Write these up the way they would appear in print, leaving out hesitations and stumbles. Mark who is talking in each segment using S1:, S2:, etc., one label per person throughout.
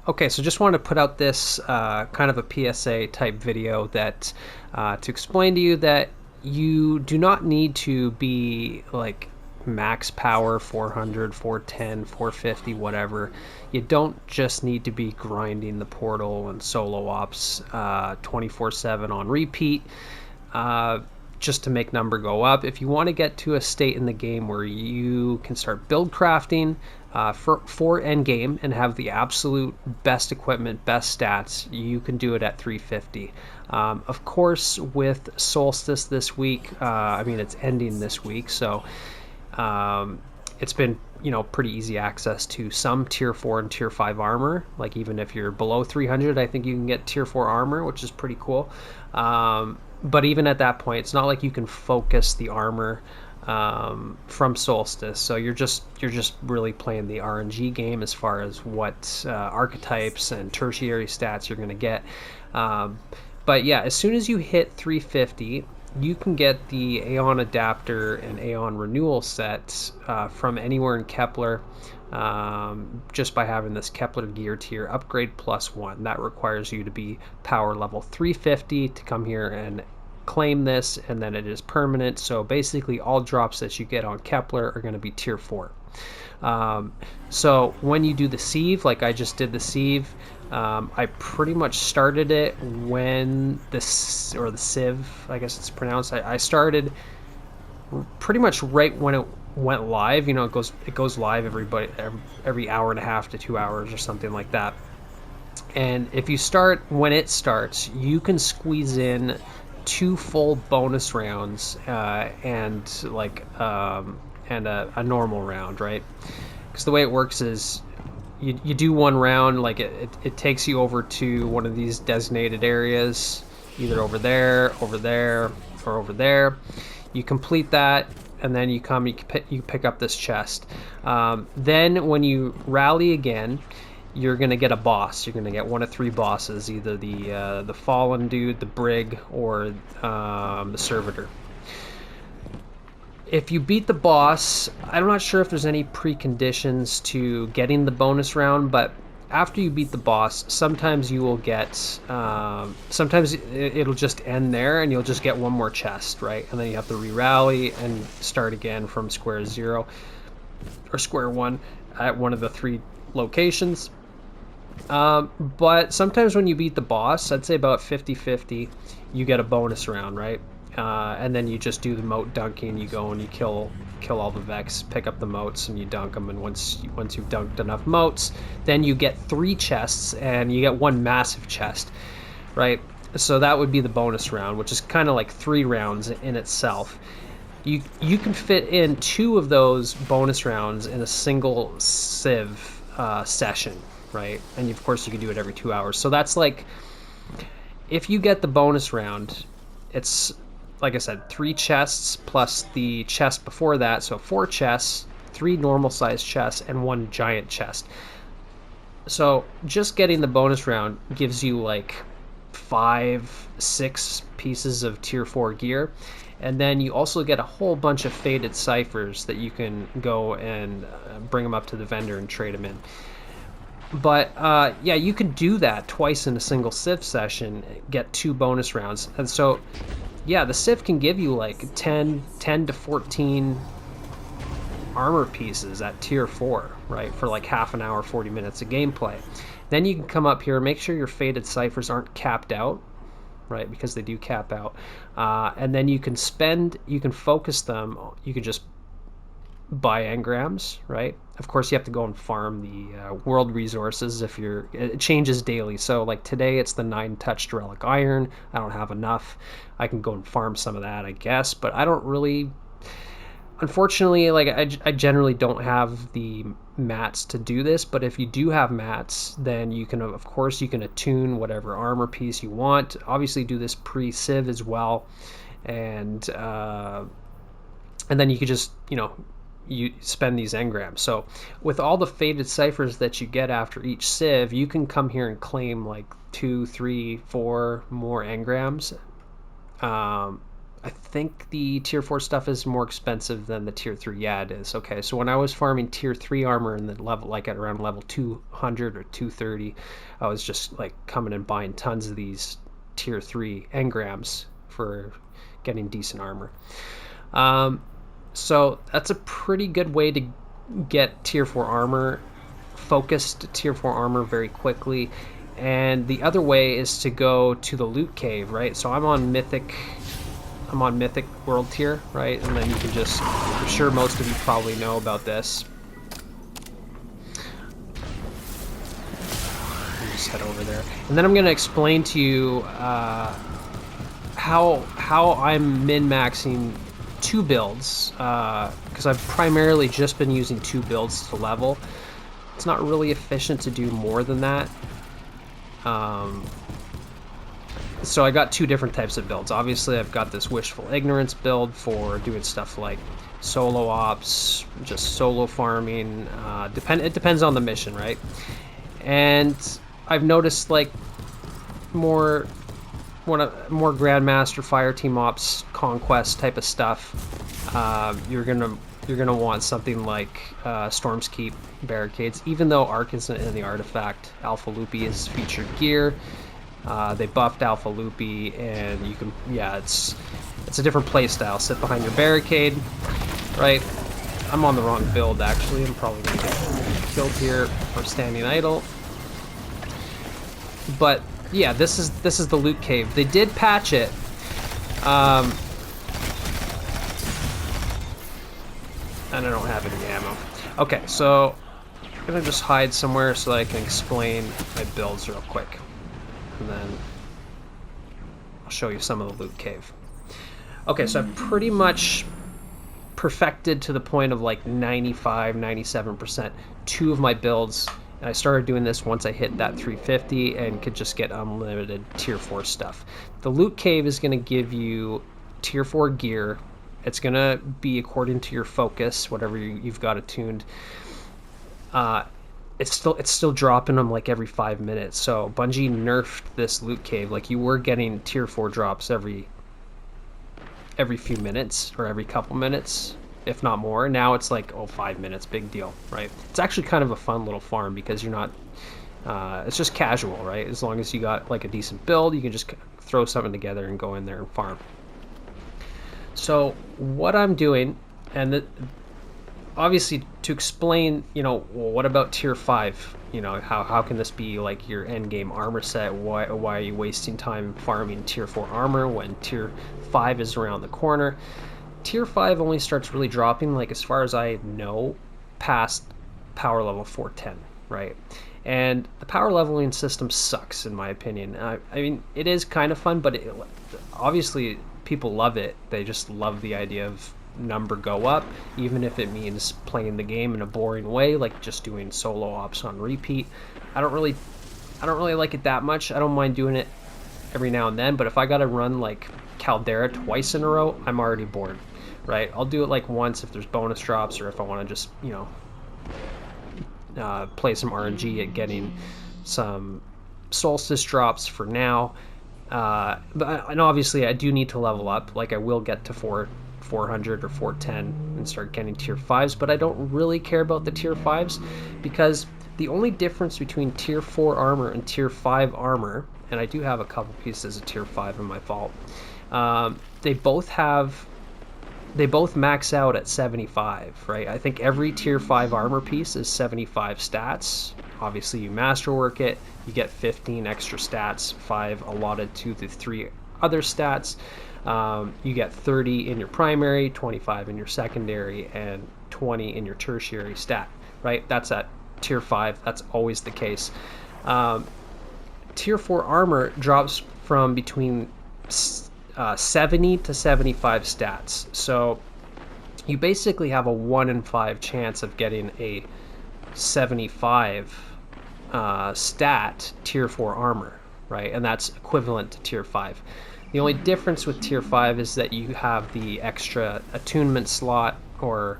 S1: Okay, so just wanted to put out this kind of a PSA type video that to explain to you that you do not need to be like max power 400, 410, 450, whatever. You don't just need to be grinding the portal and solo ops 24/7 on repeat. Uh, just to make number go up. If you want to get to a state in the game where you can start build crafting for end game and have the absolute best equipment, best stats, you can do it at 350. Of course, with Solstice this week, I mean it's ending this week, so it's been pretty easy access to some tier 4 and tier 5 armor. Like even if you're below 300, I think you can get tier 4 armor, which is pretty cool. But even at that point, it's not like you can focus the armor from Solstice. So you're just really playing the RNG game as far as what archetypes and tertiary stats you're going to get. But yeah, as soon as you hit 350, you can get the Aeon Adapter and Aeon Renewal sets from anywhere in Kepler, just by having this Kepler gear tier upgrade +1. That requires you to be power level 350 to come here and claim this, and then it is permanent. So basically all drops that you get on Kepler are going to be tier 4. So when you do the sieve, like I just did the sieve, I pretty much started it when the sieve, I guess it's pronounced. I started pretty much right when it went live. It goes live every hour and a half to 2 hours or something like that. And if you start when it starts, you can squeeze in 2 full bonus rounds and a normal round, right? Because the way it works is you do one round, like it takes you over to one of these designated areas, either over there, or over there. You complete that, and then you pick up this chest. Then when you rally again, you're going to get a boss. You're going to get one of 3 bosses, either the fallen dude, the brig, or the servitor. If you beat the boss, I'm not sure if there's any preconditions to getting the bonus round, but after you beat the boss, sometimes you will get, sometimes it'll just end there and you'll just get one more chest, right? And then you have to re-rally and start again from square 0 or square 1 at one of the 3 locations. But sometimes when you beat the boss, I'd say about 50-50, you get a bonus round, right? And then you just do the moat dunking. You go and you kill all the Vex, pick up the moats, and you dunk them. And once you've dunked enough moats, then you get 3 chests, and you get 1 massive chest, right? So that would be the bonus round, which is kind of like 3 rounds in itself. You can fit in 2 of those bonus rounds in a single Civ session, right? And of course you can do it every 2 hours. So that's like, if you get the bonus round, it's like I said, 3 chests plus the chest before that, so 4 chests, 3 normal sized chests, and 1 giant chest. So just getting the bonus round gives you like 5-6 pieces of tier 4 gear, and then you also get a whole bunch of faded ciphers that you can go and bring them up to the vendor and trade them in. But yeah, you can do that twice in a single Civ session, get 2 bonus rounds. And so yeah, the Civ can give you like 10 to 14 armor pieces at tier 4, right, for like half an hour, 40 minutes of gameplay. Then you can come up here, make sure your faded ciphers aren't capped out, right, because they do cap out. And then you can focus them, you can just buy engrams, right? Of course, you have to go and farm the world resources it changes daily. So like today it's the 9-touched relic iron. I don't have enough. I can go and farm some of that, I guess, but I don't really, unfortunately, like I generally don't have the mats to do this. But if you do have mats, then you can, of course, you can attune whatever armor piece you want. Obviously do this pre-civ as well, and then you could just, you spend these engrams. So with all the faded ciphers that you get after each civ, you can come here and claim like 2, 3, 4 more engrams I think the tier 4 stuff is more expensive than the tier 3. Yeah, it is. Okay, so when I was farming tier 3 armor in the level, like at around level 200 or 230, I was just like coming and buying tons of these tier 3 engrams for getting decent armor. So that's a pretty good way to get tier 4 armor, focused tier 4 armor very quickly. And the other way is to go to the loot cave, right? So I'm on Mythic world tier, right? And then you can just, I'm sure most of you probably know about this. Just head over there. And then I'm going to explain to you how I'm min-maxing 2 builds, because I've primarily just been using 2 builds to level. It's not really efficient to do more than that. So I got 2 different types of builds. Obviously, I've got this Wishful Ignorance build for doing stuff like solo ops, just solo farming. It depends on the mission, right? And I've noticed like more Grandmaster Fireteam Ops Conquest type of stuff. You're gonna want something like Storm's Keep barricades. Even though Arc isn't in the artifact, Alpha Loopy is featured gear. They buffed Alpha Loopy, and you can, yeah, it's a different play style. Sit behind your barricade, right? I'm on the wrong build actually. I'm probably gonna get killed here for standing idle. But yeah, this is the loot cave. They did patch it. And I don't have any ammo. Okay, so I'm gonna just hide somewhere so that I can explain my builds real quick. And then I'll show you some of the loot cave. Okay, so I've pretty much perfected to the point of like 95, 97% 2 of my builds. And I started doing this once I hit that 350 and could just get unlimited tier 4 stuff. The loot cave is going to give you tier 4 gear. It's going to be according to your focus, whatever you've got attuned. It's still dropping them like every 5 minutes. So Bungie nerfed this loot cave. Like you were getting tier 4 drops every few minutes or every couple minutes, if not more. Now it's like, oh, 5 minutes, big deal, right? It's actually kind of a fun little farm because you're not, it's just casual, right? As long as you got like a decent build, you can just throw something together and go in there and farm. So what I'm doing, and obviously to explain, you know, well, what about tier 5? You know, how can this be like your end game armor set? Why are you wasting time farming tier 4 armor when tier 5 is around the corner? Tier 5 only starts really dropping, like as far as I know, past power level 410, right? And the power leveling system sucks, in my opinion. I mean, it is kind of fun, but obviously people love it. They just love the idea of number go up, even if it means playing the game in a boring way, like just doing solo ops on repeat. I don't really like it that much. I don't mind doing it every now and then, but if I gotta run like Caldera twice in a row, I'm already bored, right? I'll do it like once if there's bonus drops, or if I want to just, you know, play some RNG at getting some solstice drops for now. And obviously I do need to level up. Like I will get to 400 or 410 and start getting tier 5s, but I don't really care about the tier 5s because the only difference between tier 4 armor and tier 5 armor, and I do have a couple pieces of tier 5 in my vault, they both max out at 75, right? I think every tier 5 armor piece is 75 stats. Obviously you masterwork it, you get 15 extra stats, 5 allotted to the 3 other stats. You get 30 in your primary, 25 in your secondary, and 20 in your tertiary stat, right? That's at tier 5. That's always the case. Tier 4 armor drops from between 70 to 75 stats. So you basically have a 1 in 5 chance of getting a 75 stat tier 4 armor, right? And that's equivalent to tier 5. The only difference with tier 5 is that you have the extra attunement slot, or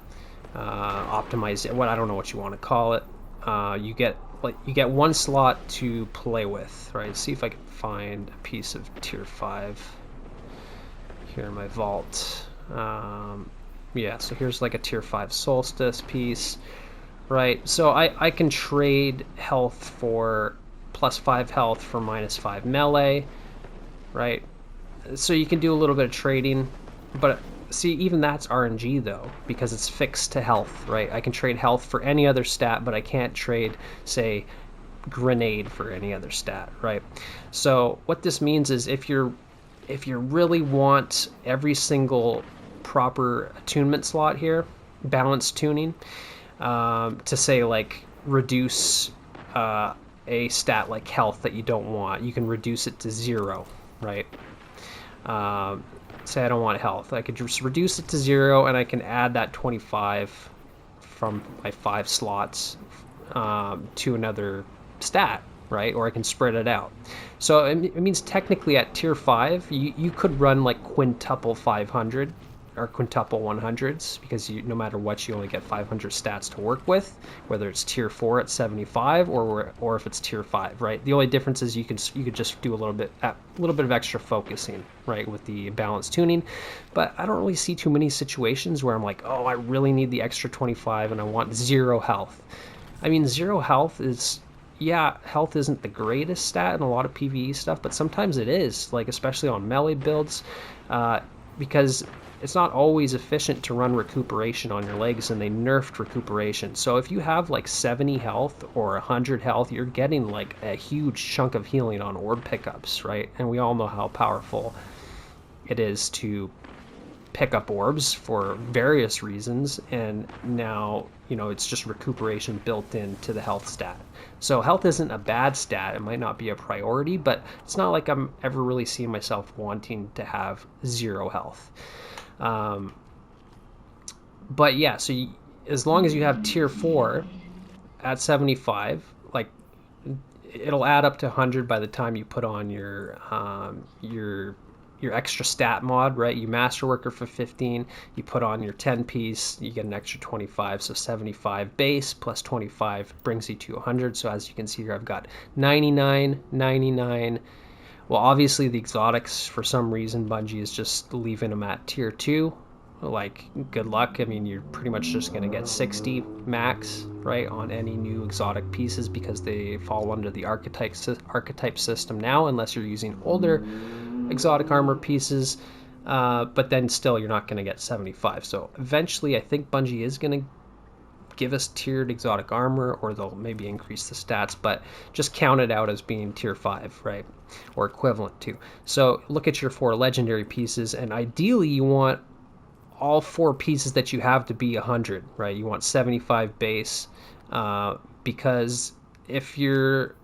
S1: optimize, what, I don't know what you want to call it. You get 1 slot to play with, right? See if I can find a piece of tier 5. here in my vault. Yeah, so here's like a tier 5 solstice piece, right? So I can trade health for +5 health for -5 melee, right? So you can do a little bit of trading, but see, even that's RNG though, because it's fixed to health, right? I can trade health for any other stat, but I can't trade, say, grenade for any other stat, right? So what this means is if you really want every single proper attunement slot here, balanced tuning, to say like reduce a stat like health that you don't want, you can reduce it to 0, right? Say I don't want health, I could just reduce it to 0, and I can add that 25 from my 5 slots to another stat, right? Or I can spread it out. So it means technically at tier 5, you could run like quintuple 500 or quintuple 100s, because no matter what, you only get 500 stats to work with, whether it's tier 4 at 75 or if it's tier 5, right? The only difference is you could just do a little bit of extra focusing, right, with the balance tuning. But I don't really see too many situations where I'm like, oh, I really need the extra 25 and I want 0 health. I mean, 0 health is, yeah, health isn't the greatest stat in a lot of PvE stuff, but sometimes it is, like especially on melee builds, because it's not always efficient to run recuperation on your legs, and they nerfed recuperation. So if you have like 70 health or 100 health, you're getting like a huge chunk of healing on orb pickups, right? And we all know how powerful it is to pick up orbs for various reasons, and now it's just recuperation built into the health stat. So health isn't a bad stat, it might not be a priority, but it's not like I'm ever really seeing myself wanting to have 0 health. But yeah, so as long as you have tier 4 at 75, like it'll add up to 100 by the time you put on your extra stat mod, right? You master worker for 15, you put on your 10 piece, you get an extra 25, so 75 base plus 25 brings you to 100. So as you can see here, I've got 99, 99. Well, obviously the exotics, for some reason, Bungie is just leaving them at tier 2. Like, good luck. I mean, you're pretty much just going to get 60 max, right, on any new exotic pieces, because they fall under the archetype system now, unless you're using older exotic armor pieces. But then still, you're not going to get 75. So eventually, I think Bungie is going to give us tiered exotic armor, or they'll maybe increase the stats, but just count it out as being tier 5, right, or equivalent to. So look at your 4 legendary pieces, and ideally you want all 4 pieces that you have to be 100, right? You want 75 base, because if you're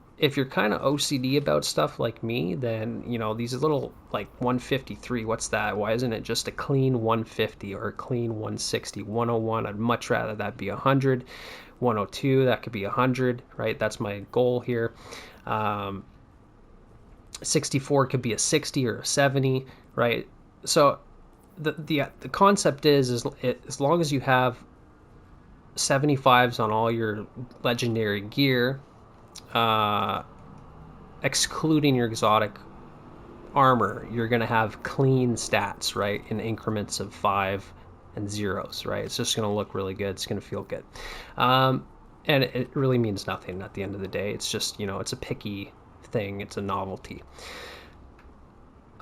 S1: kind of OCD about stuff like me, then these little like 153, what's that? Why isn't it just a clean 150 or a clean 160, 101? I'd much rather that be 100, 102, that could be 100, right? That's my goal here. 64 could be a 60 or a 70, right? So the concept is as long as you have 75s on all your legendary gear, excluding your exotic armor, you're going to have clean stats, right, in increments of 5 and 0s, right? It's just going to look really good. It's going to feel good. And it really means nothing at the end of the day. It's just, it's a picky thing. It's a novelty.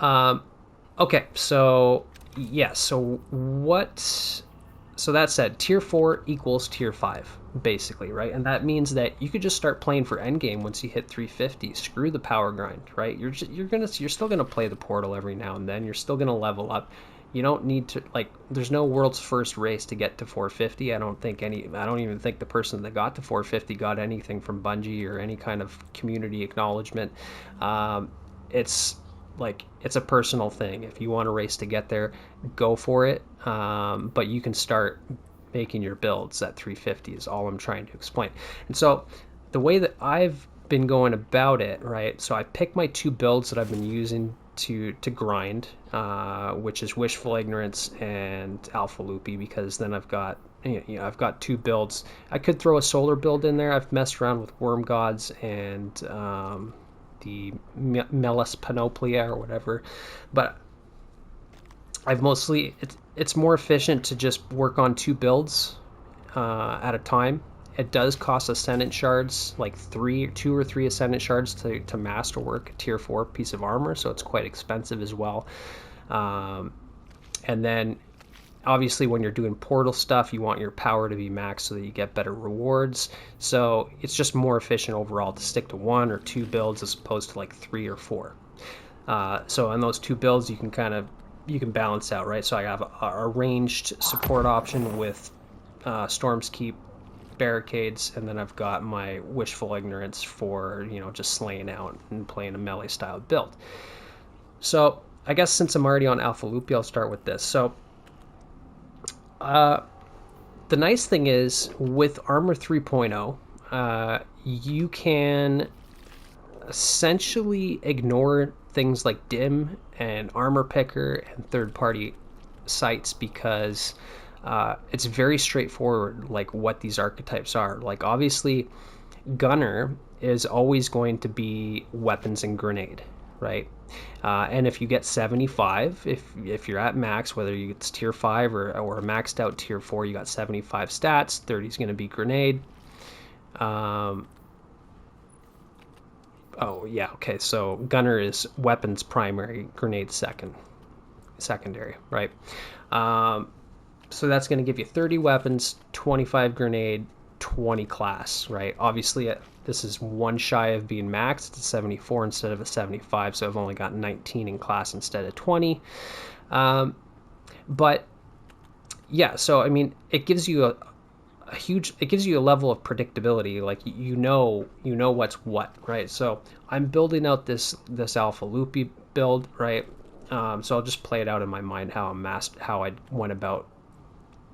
S1: Okay, so yeah, so that said, tier 4 equals tier 5, basically, right? And that means that you could just start playing for endgame once you hit 350. Screw the power grind, right? You're still gonna play the portal every now and then. You're still gonna level up. You don't need to, like, there's no world's first race to get to 450. I don't even think the person that got to 450 got anything from Bungie or any kind of community acknowledgement. It's a personal thing. If you want a race to get there, go for it. But you can start making your builds at 350 is all I'm trying to explain. And so the way that I've been going about it, right? So I pick my 2 builds that I've been using to grind, which is Wishful Ignorance and Alpha Loopy, because then I've got 2 builds. I could throw a solar build in there. I've messed around with Worm Gods and the Melis Panoplia or whatever, but I've mostly it's more efficient to just work on 2 builds at a time. It does cost ascendant shards, like 2 or 3 ascendant shards to master work a tier 4 piece of armor, so it's quite expensive as well. And then obviously when you're doing portal stuff, you want your power to be maxed so that you get better rewards. So it's just more efficient overall to stick to 1 or 2 builds as opposed to like 3 or 4. So on those 2 builds, you can balance out, right? So I have a ranged support option with Storm's Keep barricades, and then I've got my Wishful Ignorance for, just slaying out and playing a melee style build. So I guess since I'm already on Alpha Loopy, I'll start with this. So the nice thing is with Armor 3.0, you can essentially ignore things like dim and armor picker and third-party sites because it's very straightforward, like what these archetypes are. Like obviously gunner is always going to be weapons and grenade, right? And if you get 75, if you're at max, whether it's tier 5 or a maxed out tier 4, you got 75 stats. 30 is going to be grenade. Oh yeah, okay. So gunner is weapons primary, grenade secondary, right? So that's going to give you 30 weapons, 25 grenade, 20 class, right? Obviously, this is one shy of being maxed. It's a 74 instead of a 75, so I've only got 19 in class instead of 20. But yeah, so I mean, it gives you it gives you a level of predictability. Like you know what's what, right? So I'm building out this Alpha Loopy build, right? So I'll just play it out in my mind how I went about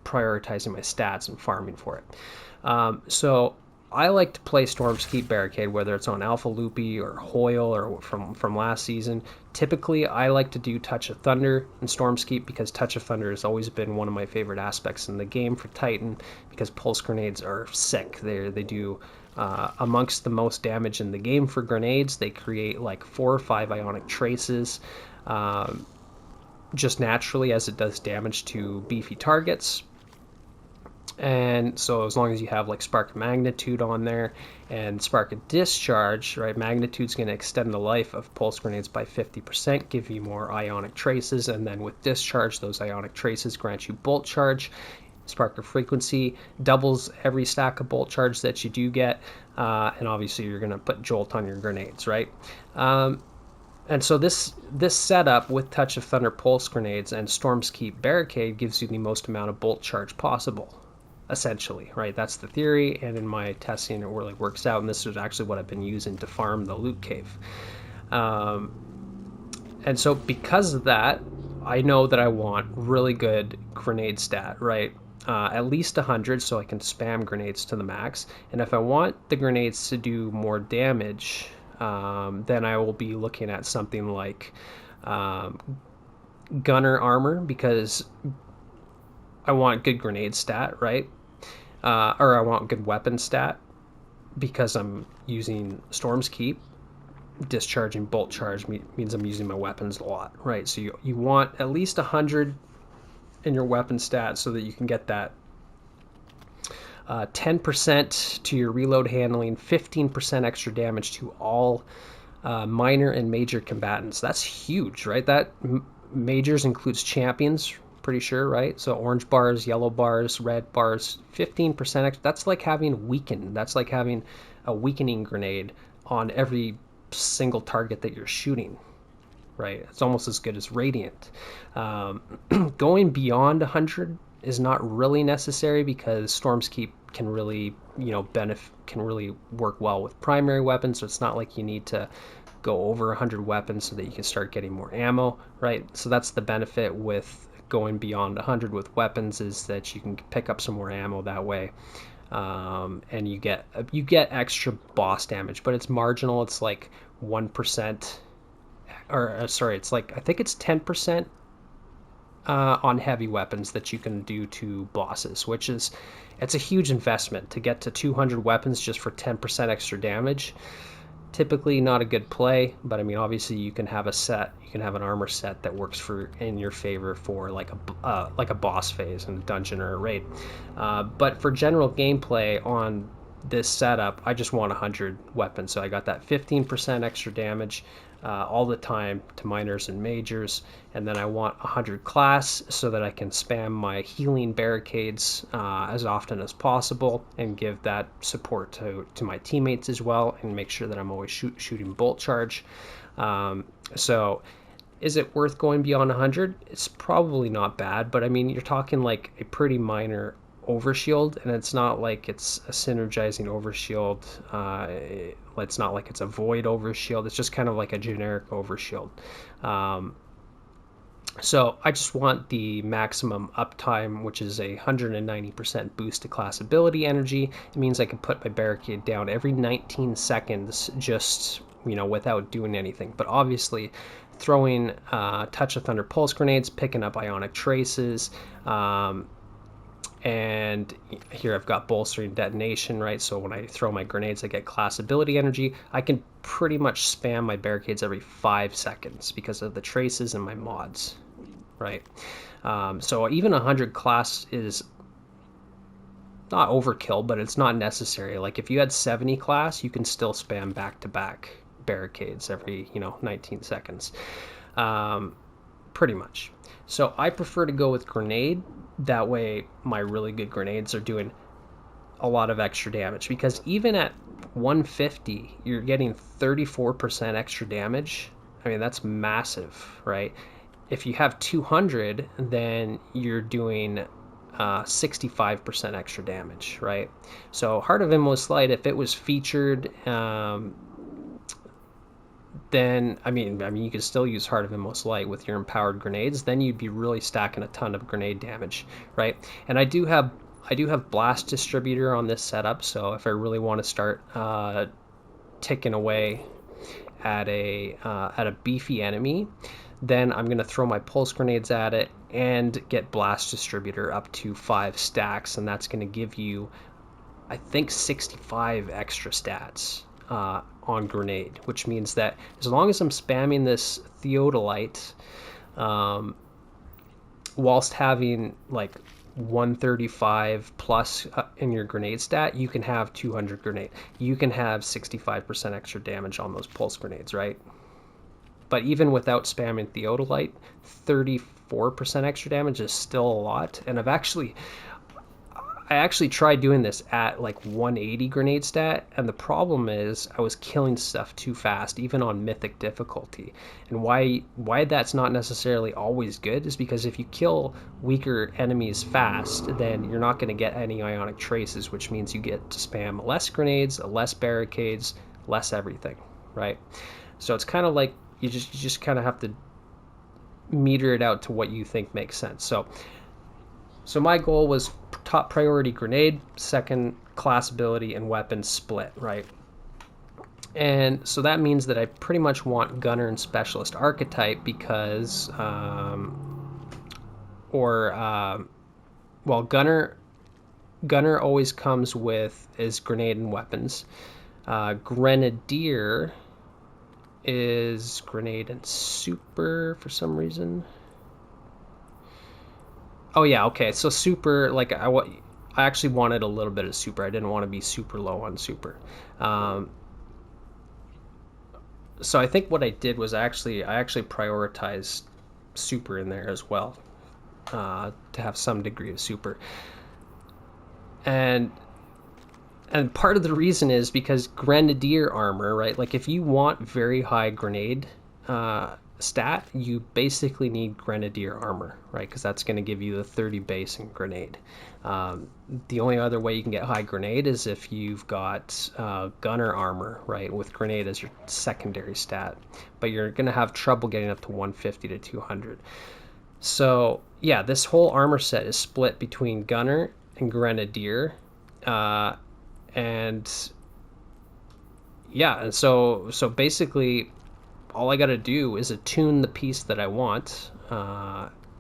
S1: prioritizing my stats and farming for it. So I like to play Storm's Keep Barricade, whether it's on Alpha Loopy or Hoyle or from last season. Typically, I like to do Touch of Thunder and Storm's Keep because Touch of Thunder has always been one of my favorite aspects in the game for Titan because pulse grenades are sick. They do amongst the most damage in the game for grenades. They create like 4 or 5 ionic traces just naturally as it does damage to beefy targets. And so as long as you have like Spark of Magnitude on there and Spark of Discharge, right, Magnitude's going to extend the life of pulse grenades by 50%, give you more ionic traces, and then with Discharge, those ionic traces grant you Bolt Charge. Spark of Frequency doubles every stack of Bolt Charge that you do get, and obviously you're going to put Jolt on your grenades, right? And so this setup with Touch of Thunder pulse grenades and Storm's Keep Barricade gives you the most amount of Bolt Charge possible. Essentially, right? That's the theory, and in my testing it really works out, and this is actually what I've been using to farm the loot cave. And so because of that, I know that I want really good grenade stat, right? At least 100 so I can spam grenades to the max, and if I want the grenades to do more damage, then I will be looking at something like gunner armor, because I want good grenade stat, right? Or I want good weapon stat because I'm using Storm's Keep. Discharging Bolt Charge means I'm using my weapons a lot, right? So you want at least 100 in your weapon stat so that you can get that 10% to your reload handling, 15% extra damage to all minor and major combatants. That's huge, right? That majors includes champions, pretty sure, right? So orange bars, yellow bars, red bars, 15% extra. That's like having weaken. That's like having a weakening grenade on every single target that you're shooting, right? It's almost as good as Radiant. Going beyond 100 is not really necessary because Storm's Keep can really, can really work well with primary weapons. So it's not like you need to go over 100 weapons so that you can start getting more ammo, right? So that's the benefit with going beyond 100 with weapons, is that you can pick up some more ammo that way, and you get extra boss damage, but it's marginal. It's like 1%, or sorry, it's like I think it's 10% on heavy weapons that you can do to bosses, which is it's a huge investment to get to 200 weapons just for 10% extra damage. Typically not a good play, but I mean, obviously you can have an armor set that works in your favor for like a boss phase in a dungeon or a raid. But for general gameplay on this setup, I just want 100 weapons. So I got that 15% extra damage all the time to minors and majors, and then I want 100 class so that I can spam my healing barricades as often as possible and give that support to my teammates as well, and make sure that I'm always shooting bolt charge. So is it worth going beyond 100? It's probably not bad, but I mean, you're talking like a pretty minor overshield, and it's not like it's a synergizing overshield. It's not like it's a void overshield. It's just kind of like a generic overshield. So I just want the maximum uptime, which is a 190% boost to class ability energy. It means I can put my barricade down every 19 seconds just, without doing anything. But obviously throwing Touch of Thunder pulse grenades, picking up ionic traces, and here I've got bolstering detonation, right? So when I throw my grenades, I get class ability energy. I can pretty much spam my barricades every 5 seconds because of the traces and my mods, right? So even 100 class is not overkill, but it's not necessary. Like if you had 70 class, you can still spam back-to-back barricades every 19 seconds, pretty much. So I prefer to go with grenade. That way my really good grenades are doing a lot of extra damage, because even at 150 you're getting 34% extra damage. I mean, that's massive, right? If you have 200, then you're doing 65% extra damage, right? So Heart of Inmost Light, if it was featured, then I mean you could still use Heart of Inmost Light with your empowered grenades. Then you'd be really stacking a ton of grenade damage, right? And I do have Blast Distributor on this setup, so if I really want to start ticking away at a beefy enemy, then I'm going to throw my pulse grenades at it and get Blast Distributor up to 5 stacks, and that's going to give you, I think, 65 extra stats on grenade, which means that as long as I'm spamming this theodolite whilst having like 135 plus in your grenade stat, you can have 200 grenade. You can have 65% extra damage on those pulse grenades, right? But even without spamming theodolite, 34% extra damage is still a lot. And I actually tried doing this at like 180 grenade stat, and the problem is I was killing stuff too fast, even on mythic difficulty. And why that's not necessarily always good is because if you kill weaker enemies fast, then you're not going to get any ionic traces, which means you get to spam less grenades, less barricades, less everything, right? So it's kind of like you just kind of have to meter it out to what you think makes sense. So my goal was top priority grenade, second class ability, and weapon split, right? And so that means that I pretty much want Gunner and Specialist archetype because, Gunner always comes with his grenade and weapons. Grenadier is grenade and super for some reason. Oh yeah, okay. So super, like I actually wanted a little bit of super. I didn't want to be super low on super. So I think what I did was I actually prioritized super in there as well, to have some degree of super. And part of the reason is because Grenadier armor, right? Like if you want very high grenade stat, you basically need Grenadier armor, right? Because that's going to give you the 30 base in grenade. The only other way you can get high grenade is if you've got Gunner armor, right, with grenade as your secondary stat, but you're going to have trouble getting up to 150 to 200. So yeah, this whole armor set is split between Gunner and Grenadier, and yeah, and so basically all I got to do is attune the piece that I want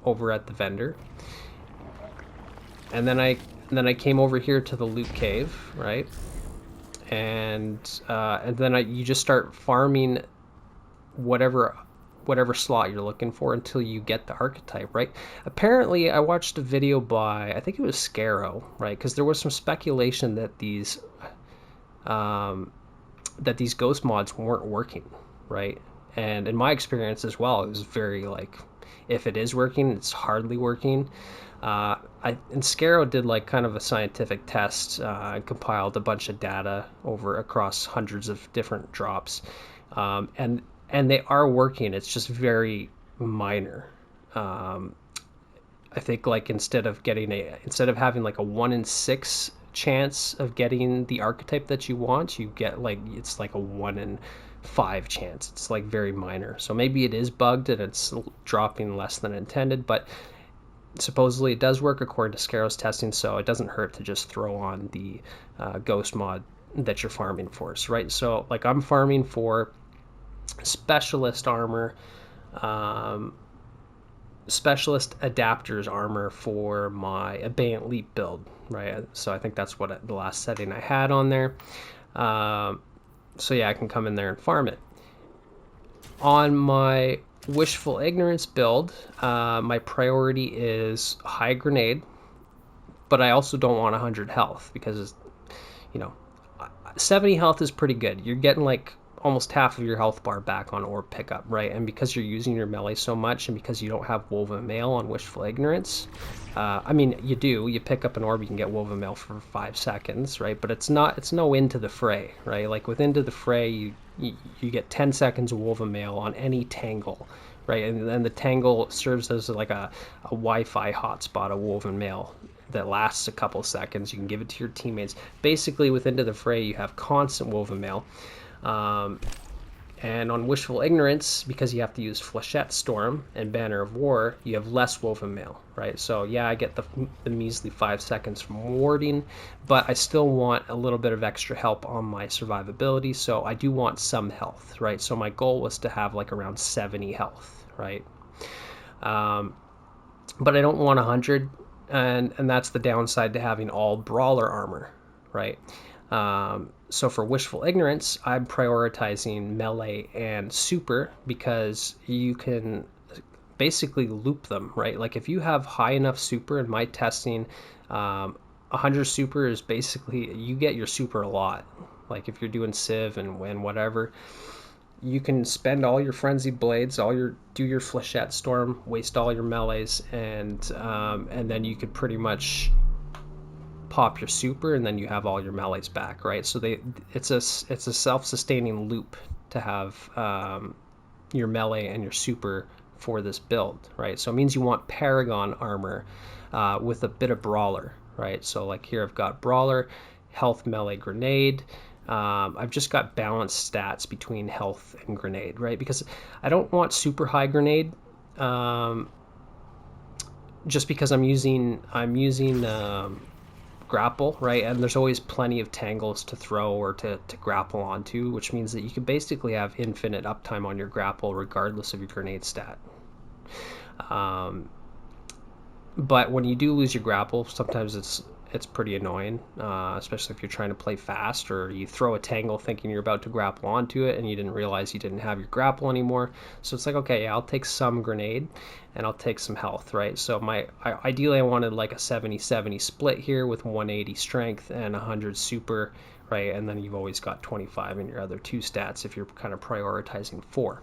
S1: over at the vendor, and then I came over here to the loot cave, right? and then you just start farming whatever slot you're looking for until you get the archetype, right? Apparently, I watched a video by, I think it was Scarrow, right? Because there was some speculation that um, these ghost mods weren't working, right? And in my experience as well, it was very like, if it is working, it's hardly working. And Scarrow did like kind of a scientific test, and compiled a bunch of data over across hundreds of different drops, and they are working. It's just very minor. Um, I think like instead of having like a 1 in 6 chance of getting the archetype that you want, you get like it's like a 1 in 5 chance. It's like very minor. So maybe it is bugged and it's dropping less than intended, but supposedly it does work according to Scarrow's testing, so it doesn't hurt to just throw on the ghost mod that you're farming for, right? So like I'm farming for specialist armor, um, specialist adapters armor for my Abeyant Leap build, right? So I think that's what the last setting I had on there. So yeah, I can come in there and farm it. On my Wishful Ignorance build, my priority is high grenade, but I also don't want 100 health because, you know, 70 health is pretty good. You're getting like almost half of your health bar back on orb pickup, right? And because you're using your melee so much, and because you don't have Woven Mail on Wishful Ignorance, I mean, you pick up an orb, you can get Woven Mail for 5 seconds, right? But it's no Into the Fray, right? Like with Into the Fray, you get 10 seconds of Woven Mail on any tangle, right? And then the tangle serves as like a Wi-Fi hotspot of Woven Mail that lasts a couple seconds. You can give it to your teammates. Basically, with Into the Fray, you have constant Woven Mail. And on Wishful Ignorance, because you have to use Flechette Storm and Banner of War, you have less Woven Mail, right? So yeah, I get the measly 5 seconds from warding, but I still want a little bit of extra help on my survivability, so I do want some health, right? So my goal was to have like around 70 health, right? But I don't want 100, and that's the downside to having all Brawler armor, right? So for Wishful Ignorance, I'm prioritizing melee and super because you can basically loop them, right? Like if you have high enough super in my testing, 100 super is basically, you get your super a lot. Like if you're doing Civ and whatever, you can spend all your Frenzied Blades, do your Flechette Storm, waste all your melees, and then you could pretty much pop your super, and then you have all your melees back, right? So it's a self-sustaining loop to have your melee and your super for this build, right? So it means you want Paragon armor with a bit of Brawler, right? So like here I've got Brawler, health, melee, grenade. I've just got balanced stats between health and grenade, right? Because I don't want super high grenade, just because I'm using grapple, right? And there's always plenty of tangles to throw or to grapple onto, which means that you can basically have infinite uptime on your grapple regardless of your grenade stat. But when you do lose your grapple, sometimes it's pretty annoying, especially if you're trying to play fast or you throw a tangle thinking you're about to grapple onto it and you didn't realize you didn't have your grapple anymore. So it's like, okay, yeah, I'll take some grenade and I'll take some health, right? So ideally I wanted like a 70-70 split here with 180 strength and 100 super, right? And then you've always got 25 in your other two stats if you're kind of prioritizing 4.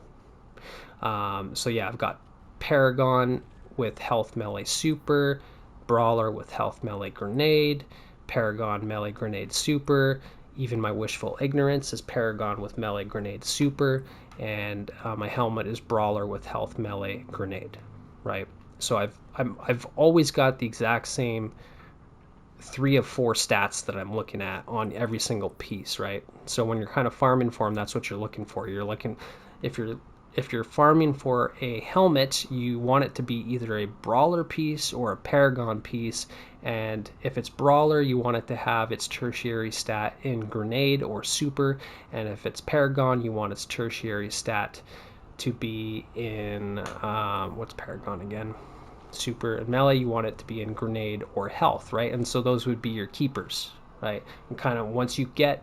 S1: So yeah, I've got Paragon with health, melee, super, Brawler with health, melee, grenade, Paragon, melee, grenade, super. Even my Wishful Ignorance is Paragon with melee, grenade, super, and my helmet is Brawler with health, melee, grenade, right? So I've always got the exact same 3 of 4 stats that I'm looking at on every single piece, right? So when you're kind of farming for them, that's what you're looking for. You're looking, if you're farming for a helmet, you want it to be either a Brawler piece or a Paragon piece, and if it's Brawler, you want it to have its tertiary stat in grenade or super, and if it's Paragon, you want its tertiary stat to be in, what's Paragon again? Super. And melee, you want it to be in grenade or health, right? And so those would be your keepers, right? And kind of once you get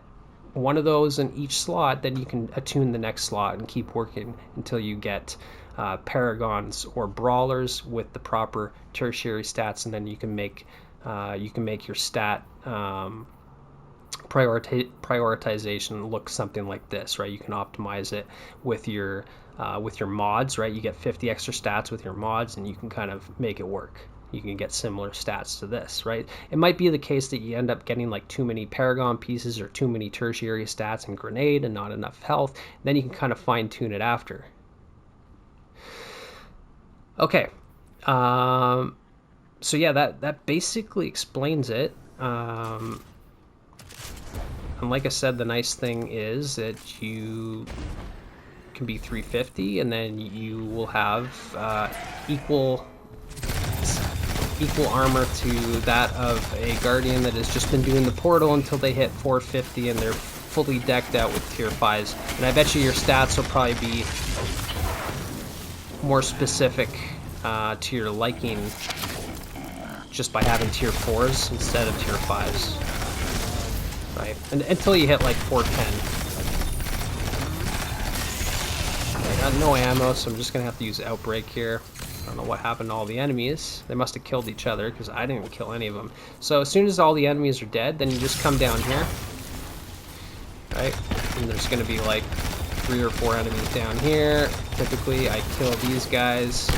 S1: one of those in each slot, then you can attune the next slot and keep working until you get paragons or brawlers with the proper tertiary stats, and then you can make your stat prioritization look something like this, right? You can optimize it with your mods, right? You get 50 extra stats with your mods, and you can kind of make it work. You can get similar stats to this, right? It might be the case that you end up getting like too many paragon pieces or too many tertiary stats and grenade and not enough health. Then you can kind of fine tune it after. Okay. So yeah, that basically explains it. And like I said, the nice thing is that you can be 350, and then you will have equal armor to that of a Guardian that has just been doing the portal until they hit 450 and they're fully decked out with tier 5s. And I bet you your stats will probably be more specific to your liking just by having tier 4s instead of tier 5s. Right? And until you hit like 410. I got no ammo, so I'm just going to have to use Outbreak here. I don't know what happened to all the enemies. They must have killed each other because I didn't kill any of them. So as soon as all the enemies are dead, then you just come down here. Right? And there's going to be like 3 or 4 enemies down here. Typically, I kill these guys.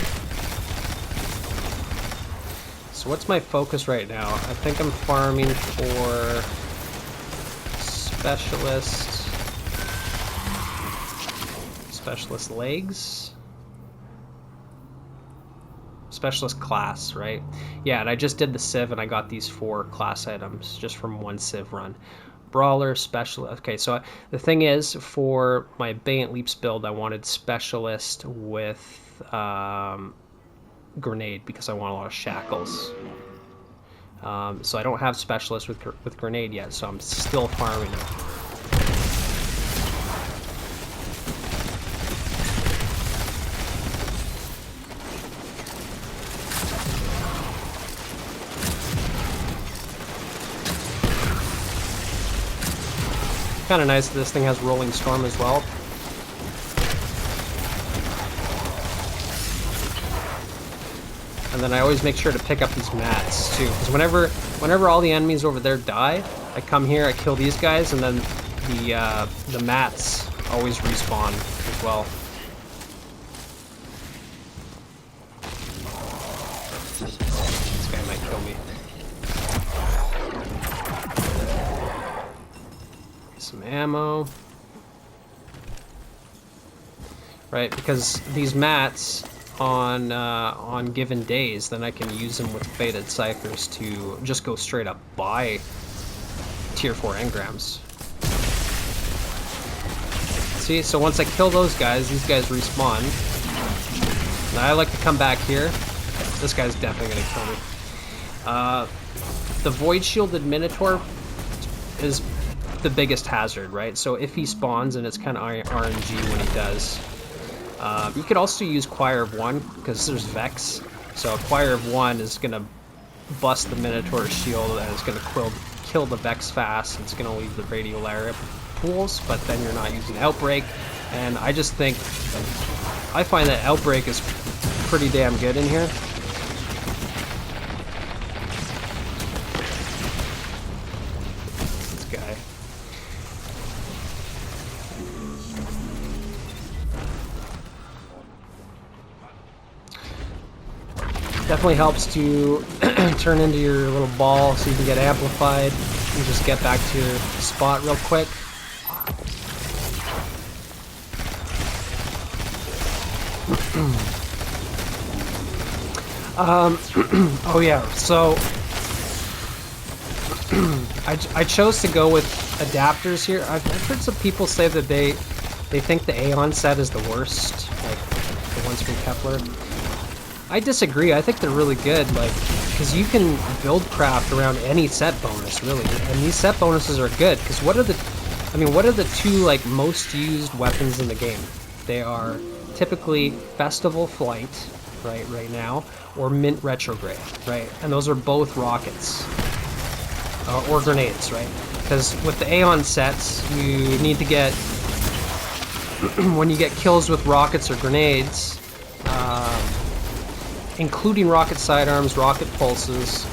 S1: So what's my focus right now? I think I'm farming for specialist legs. Specialist class, right? Yeah, and I just did the Civ and I got these 4 class items just from one Civ run. Brawler, specialist. Okay, so the thing is, for my Bayant Leaps build, I wanted specialist with grenade because I want a lot of shackles. So I don't have specialist with grenade yet, so I'm still farming it. Kind of nice that this thing has Rolling Storm as well. And then I always make sure to pick up these mats too, because whenever all the enemies over there die, I come here, I kill these guys, and then the mats always respawn as well. This guy might kill me. Some ammo. Right, because these mats on given days, then I can use them with Fated Ciphers to just go straight up buy tier 4 engrams. See, so once I kill those guys, these guys respawn. Now I like to come back here. This guy's definitely gonna kill me. The Void Shielded Minotaur is the biggest hazard, right? So if he spawns, and it's kind of RNG when he does. You could also use Choir of One, because there's Vex. So a Choir of One is going to bust the Minotaur's shield, and it's going to kill the Vex fast. It's going to leave the Radiolaria pools, but then you're not using Outbreak. And I just think, I find that Outbreak is pretty damn good in here. This guy. Definitely helps to turn into your little ball so you can get amplified and just get back to your spot real quick. Oh yeah, so I chose to go with adapters here. I've heard some people say that they think the Aeon set is the worst, like the ones from Kepler. I disagree. I think they're really good, like, because you can build craft around any set bonus, really. And these set bonuses are good, because what are the 2 like most used weapons in the game? They are typically Festival Flight, right now, or Mint Retrograde, right? And those are both rockets. or grenades, right? Because with the Aeon sets, you need to get, when you get kills with rockets or grenades, including rocket sidearms, rocket pulses,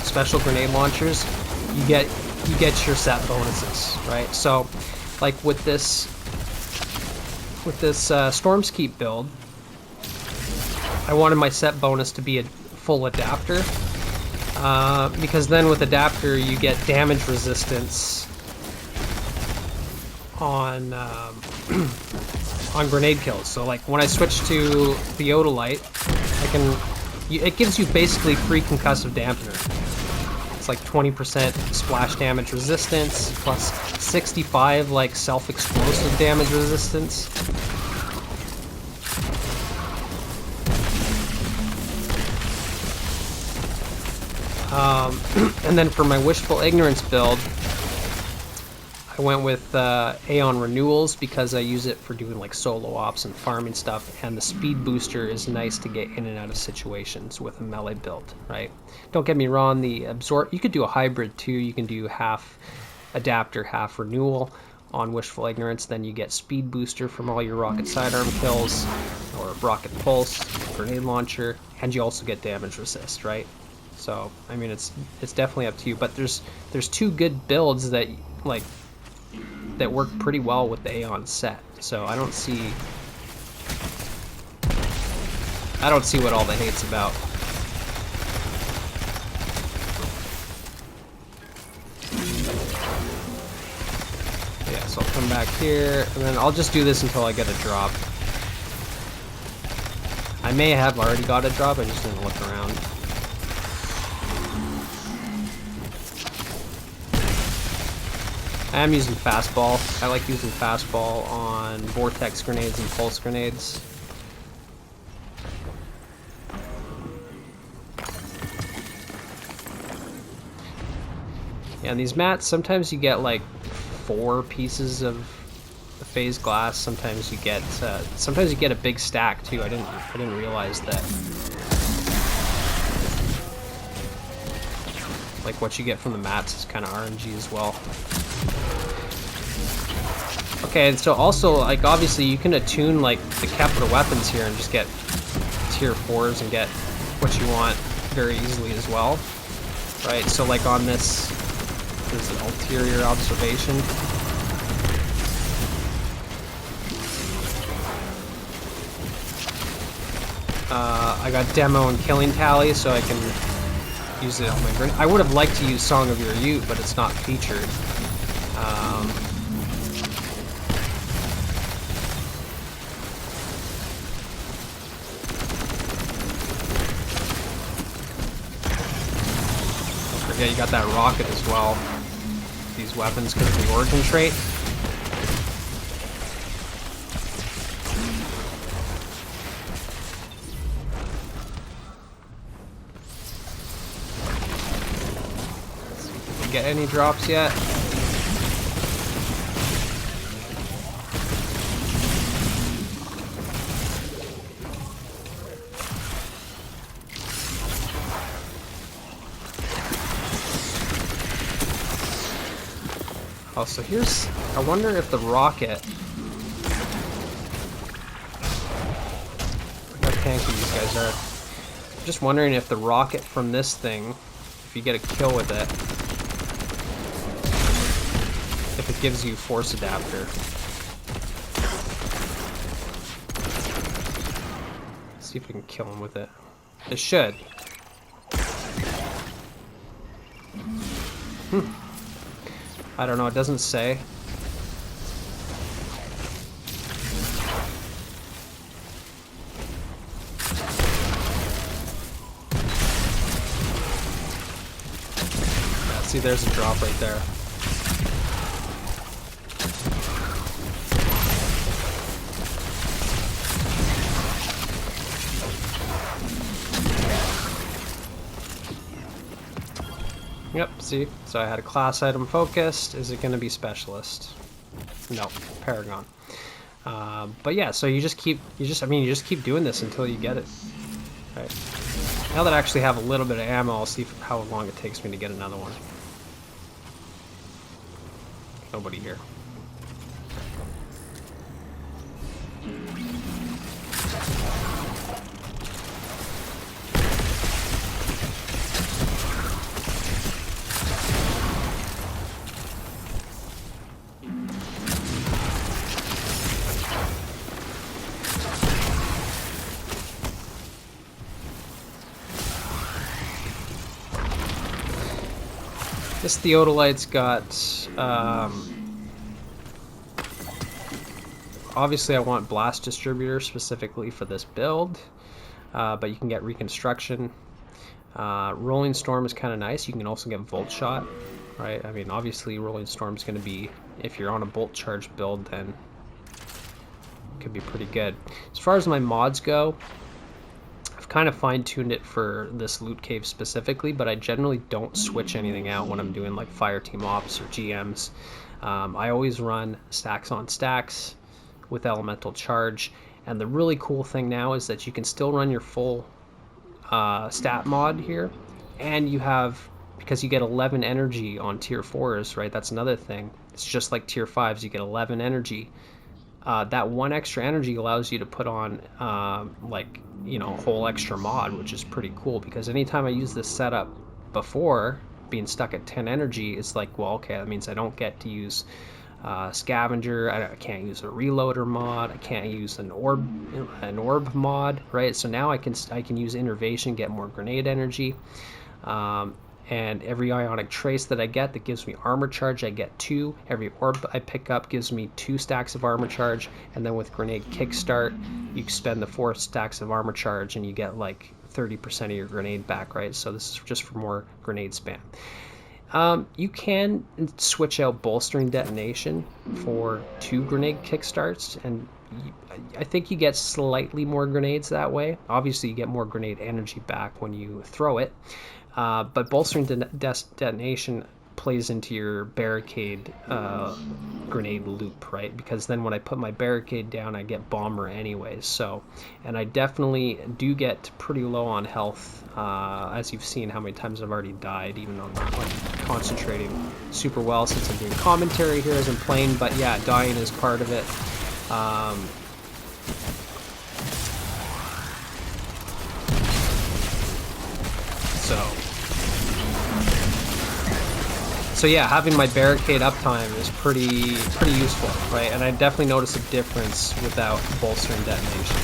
S1: special grenade launchers, you get your set bonuses, right? So, like with this Storm's Keep build, I wanted my set bonus to be a full adapter, because then with adapter you get damage resistance on on grenade kills. So like when I switch to the Odolite, it gives you basically free concussive dampener. It's like 20% splash damage resistance plus 65 like self-explosive damage resistance. And then for my Wishful Ignorance build, I went with Aeon Renewals because I use it for doing like solo ops and farming stuff, and the speed booster is nice to get in and out of situations with a melee build, right? Don't get me wrong, the absorb, you could do a hybrid too. You can do half adapter, half renewal on Wishful Ignorance, then you get speed booster from all your rocket sidearm kills, or rocket pulse, grenade launcher, and you also get damage resist, right? So I mean, it's definitely up to you, but there's two good builds that like that work pretty well with the Aeon set. So I don't see what all the hate's about. Yeah, so I'll come back here, and then I'll just do this until I get a drop. I may have already got a drop, I just didn't look around. I am using fastball. I like using fastball on vortex grenades and pulse grenades. Yeah, and these mats, sometimes you get like 4 pieces of the phase glass. Sometimes you get a big stack too. I didn't realize that. Like what you get from the mats is kind of RNG as well. Okay, and so also, like, obviously you can attune like the Kepler weapons here and just get tier 4s and get what you want very easily as well, right? So like on this, there's an ulterior observation. I got demo and killing tally, so I can use it on my grenade. I would have liked to use Song of Your Ute, but it's not featured. Yeah, you got that rocket as well. These weapons because of the origin trait. Get any drops yet? Oh, so here's, I wonder if the rocket, look how tanky these guys are. I'm just wondering if the rocket from this thing, if you get a kill with it, if it gives you force adapter. Let's see if we can kill him with it. It should. I don't know, it doesn't say. Yeah, see, there's a drop right there. Yep, see? So I had a class item focused. Is it going to be specialist? No, Paragon. But yeah, so you just keep doing this until you get it. Right. Now that I actually have a little bit of ammo, I'll see how long it takes me to get another one. Nobody here. This theodolite's got, obviously I want blast distributor specifically for this build, but you can get reconstruction. Rolling storm is kind of nice. You can also get volt shot, right? I mean, obviously rolling storm is going to be, if you're on a bolt charge build, then it could be pretty good. As far as my mods go, kind of fine-tuned it for this loot cave specifically, but I generally don't switch anything out when I'm doing like fire team ops or GMs. I always run stacks on stacks with elemental charge, and the really cool thing now is that you can still run your full stat mod here, and you have, because you get 11 energy on tier 4s, right? That's another thing. It's just like tier 5s, you get 11 energy. That one extra energy allows you to put on like, you know, a whole extra mod, which is pretty cool, because anytime I use this setup before, being stuck at 10 energy, it's like, well, okay, that means I don't get to use scavenger, I can't use a reloader mod, I can't use an orb mod, right? So now I can use innervation, get more grenade energy, and every ionic trace that I get that gives me armor charge, I get 2. Every orb I pick up gives me 2 stacks of armor charge, and then with grenade kickstart, you spend the 4 stacks of armor charge and you get like 30% of your grenade back, right? So this is just for more grenade spam. You can switch out bolstering detonation for 2 grenade kickstarts, and I think you get slightly more grenades that way. Obviously you get more grenade energy back when you throw it. But bolstering detonation plays into your barricade grenade loop, right? Because then when I put my barricade down, I get bomber anyways. So, and I definitely do get pretty low on health, as you've seen how many times I've already died, even though I'm not concentrating super well since I'm doing commentary here as I'm playing. But yeah, dying is part of it. So yeah, having my barricade uptime is pretty useful, right? And I definitely notice a difference without bolstering detonation.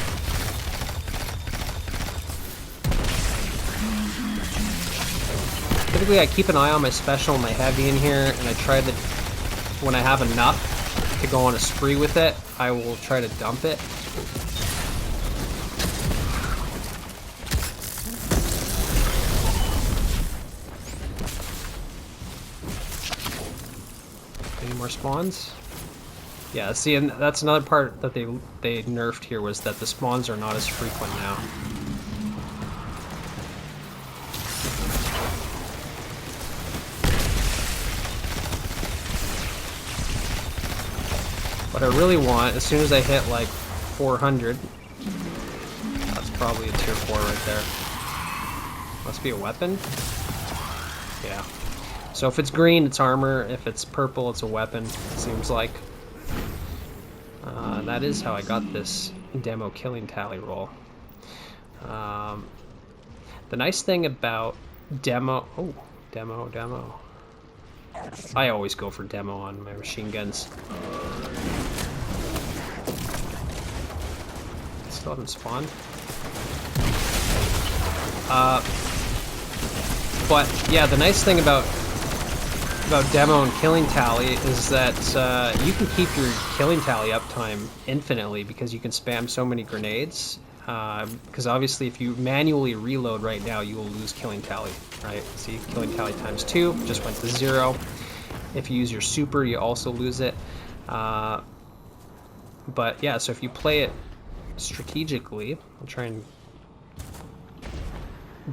S1: Typically I keep an eye on my special and my heavy in here, and I try to, when I have enough to go on a spree with it, I will try to dump it. More spawns. Yeah, see, and that's another part that they nerfed here, was that the spawns are not as frequent now. What I really want, as soon as I hit like 400, that's probably a tier 4 right there. Must be a weapon? Yeah. So if it's green, it's armor. If it's purple, it's a weapon, it seems like. That is how I got this demo killing tally roll. The nice thing about demo... Oh, demo. I always go for demo on my machine guns. Still haven't spawned. But yeah, the nice thing about demo and killing tally is that you can keep your killing tally uptime infinitely, because you can spam so many grenades. Because obviously if you manually reload right now, you will lose killing tally, right? See, killing tally times 2 just went to 0. If you use your super, you also lose it. But yeah, so if you play it strategically, I'll try and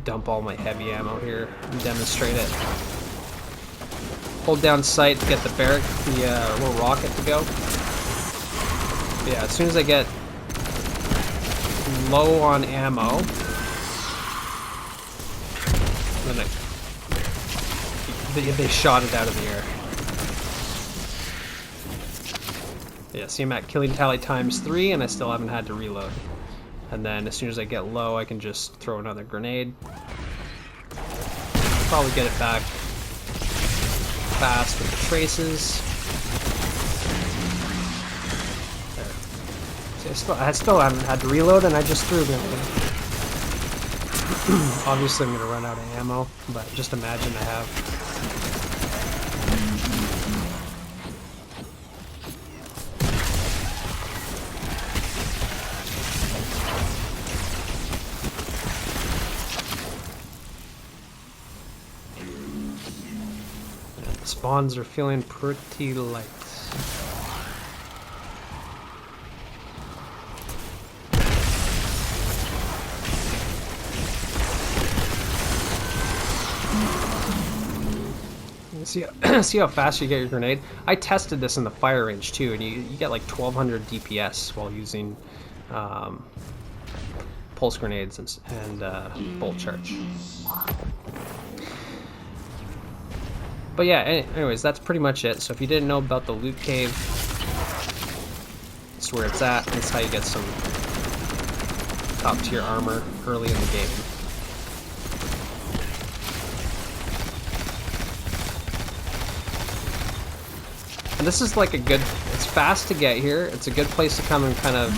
S1: dump all my heavy ammo here and demonstrate it. Hold down sight to get the little rocket to go. But yeah, as soon as I get low on ammo, then they shot it out of the air. Yeah, see I'm at killing tally ×3 and I still haven't had to reload. And then as soon as I get low, I can just throw another grenade. Probably get it back fast with the traces. There. See, I still haven't had to reload and I just threw them. Obviously I'm going to run out of ammo, but just imagine I have. Spawns are feeling pretty light. See how fast you get your grenade? I tested this in the fire range too, and you get like 1200 DPS while using pulse grenades and bolt charge. But yeah, anyways, that's pretty much it. So if you didn't know about the loot cave, that's where it's at. That's how you get some top tier armor early in the game. And this is like it's fast to get here. It's a good place to come and kind of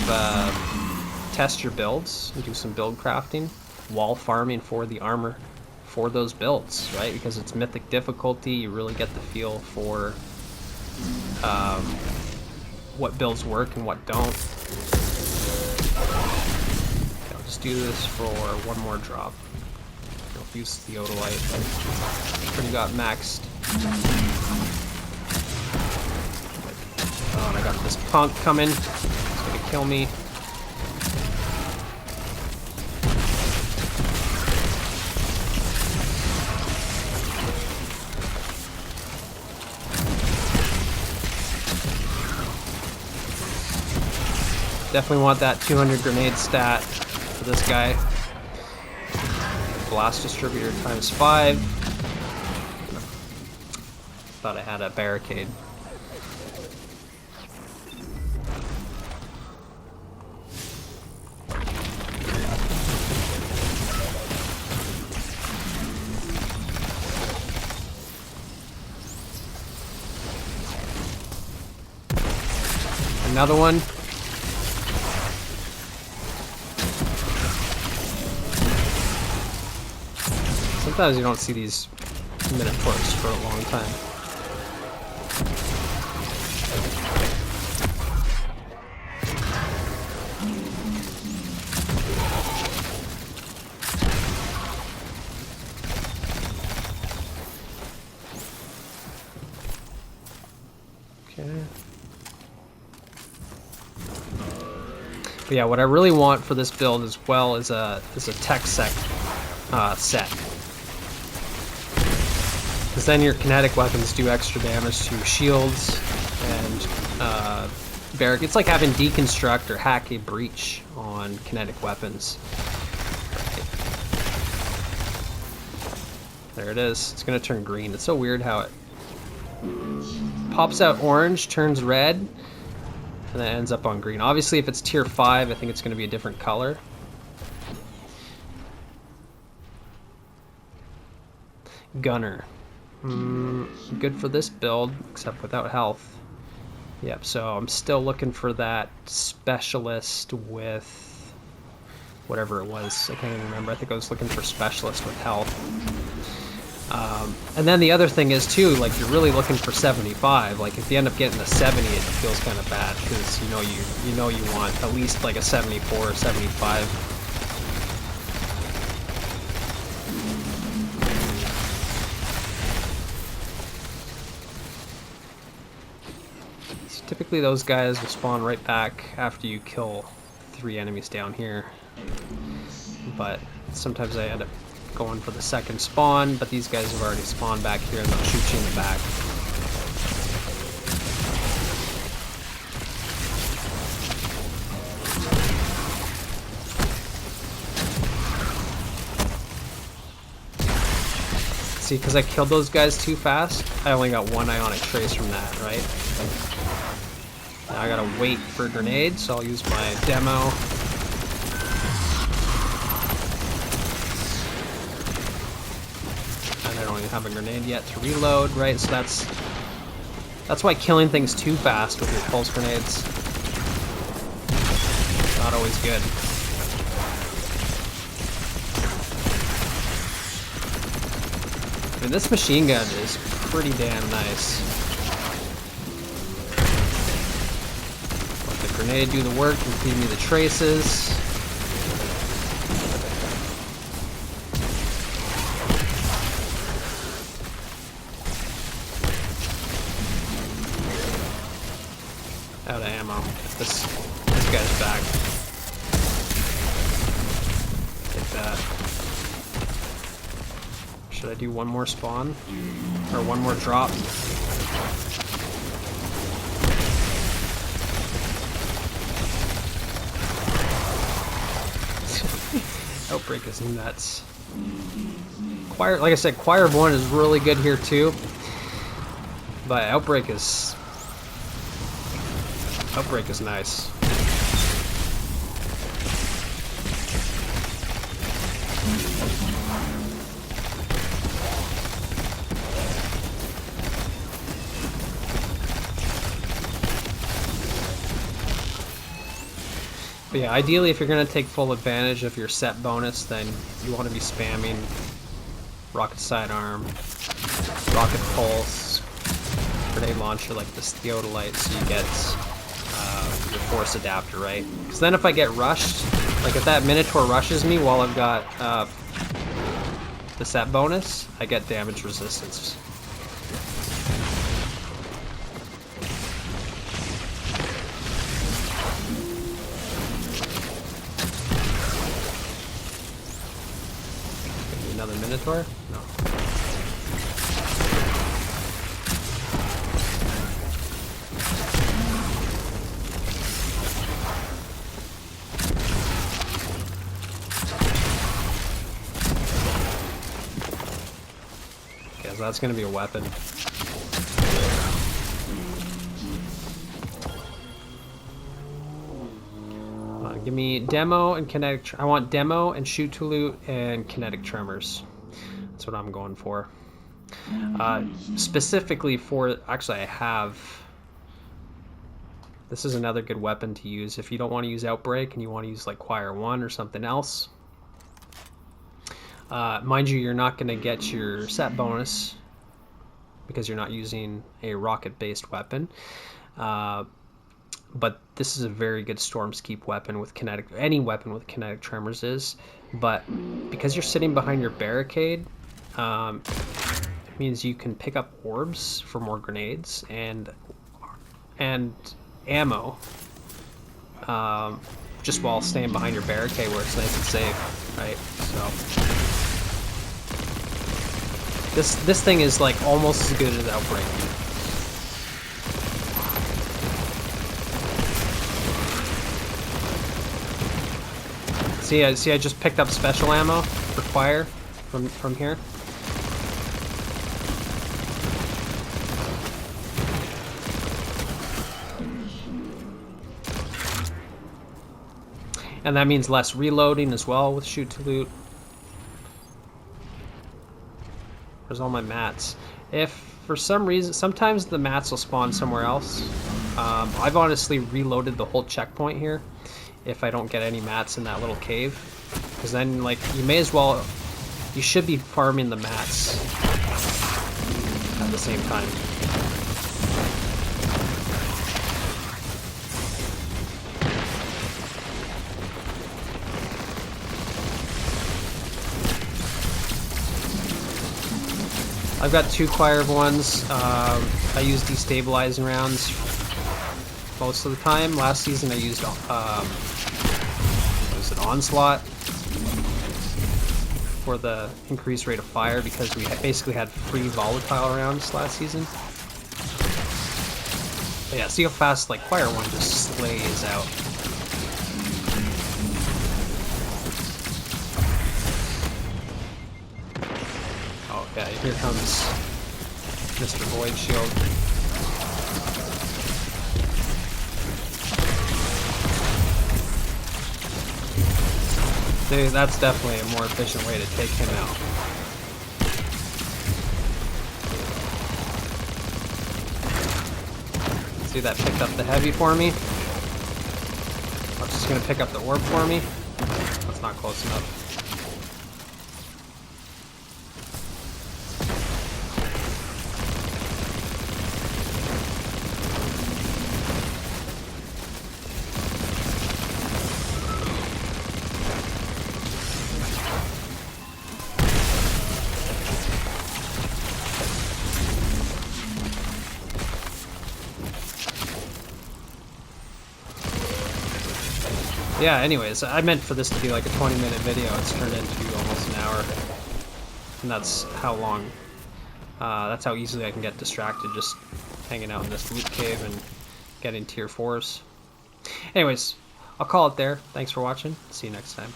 S1: test your builds and do some build crafting, wall farming for the armor for those builds, right? Because it's mythic difficulty, you really get the feel for what builds work and what don't. Okay, I'll just do this for one more drop. I'll use the Theodolite. Pretty got maxed. Oh, and I got this punk coming. It's gonna kill me. Definitely want that 200 grenade stat for this guy. Blast distributor ×5. Thought I had a barricade. Another one. Sometimes you don't see these minotaurs for a long time. Okay. But yeah, what I really want for this build as well is a tech set. Because then your kinetic weapons do extra damage to shields and barrack. It's like having deconstruct or hack a breach on kinetic weapons. There it is. It's gonna turn green. It's so weird how it pops out orange, turns red, and then ends up on green. Obviously, if it's tier 5, I think it's gonna be a different color. Gunner. Good for this build, except without health. Yep, so I'm still looking for that specialist with whatever it was. I can't even remember. I think I was looking for specialist with health. And then the other thing is too, like you're really looking for 75. Like if you end up getting a 70, it feels kind of bad because you know you want at least like a 74 or 75. Typically those guys will spawn right back after you kill 3 enemies down here. But sometimes I end up going for the second spawn, but these guys have already spawned back here and they'll shoot you in the back. See, because I killed those guys too fast, I only got 1 ionic trace from that, right? Now I gotta wait for a grenade, so I'll use my demo. And I don't even have a grenade yet to reload, right? So that's why killing things too fast with your pulse grenades is not always good. I mean, this machine gun is pretty damn nice. Let the grenade do the work and feed me the traces. Out of ammo. This guy's back. Take that. Should I do one more spawn? Or one more drop? Outbreak is nuts. Choir, like I said, Choir of One is really good here too. But Outbreak is nice. But yeah, ideally if you're going to take full advantage of your set bonus, then you want to be spamming rocket sidearm, rocket pulse, grenade launcher like this theodolite, so you get your force adapter, right? Because then if I get rushed, like if that Minotaur rushes me while I've got the set bonus, I get damage resistance. Another Minotaur? No. Okay, so that's gonna be a weapon. Give me demo and kinetic. I want demo and shoot to loot and kinetic tremors. That's what I'm going for. Specifically for, actually I have, this is another good weapon to use if you don't want to use Outbreak and you want to use like Choir 1 or something else. Mind you, you're not going to get your set bonus because you're not using a rocket based weapon. But this is a very good Storm's Keep weapon with kinetic, any weapon with kinetic tremors is, but because you're sitting behind your barricade, it means you can pick up orbs for more grenades and ammo, just while staying behind your barricade where it's nice and safe, right? So this thing is like almost as good as Outbreak. See, I just picked up special ammo for Choir from here. And that means less reloading as well with shoot to loot. Where's all my mats? If for some reason, sometimes the mats will spawn somewhere else. I've honestly reloaded the whole checkpoint here if I don't get any mats in that little cave, because then like you may as well, you should be farming the mats at the same time. I've got 2 Choir of Ones. I use destabilizing rounds most of the time. Last season I used what was it, Onslaught for the increased rate of fire because we basically had free volatile rounds last season. But yeah, see how fast like Choir 1 just slays out. Oh yeah, here comes Mr. Void Shield. See, that's definitely a more efficient way to take him out. See, that picked up the heavy for me. I'm just gonna pick up the orb for me. That's not close enough. Yeah, anyways, I meant for this to be like a 20-minute video. It's turned into almost an hour. And that's how long, that's how easily I can get distracted just hanging out in this loot cave and getting tier 4s. Anyways, I'll call it there. Thanks for watching. See you next time.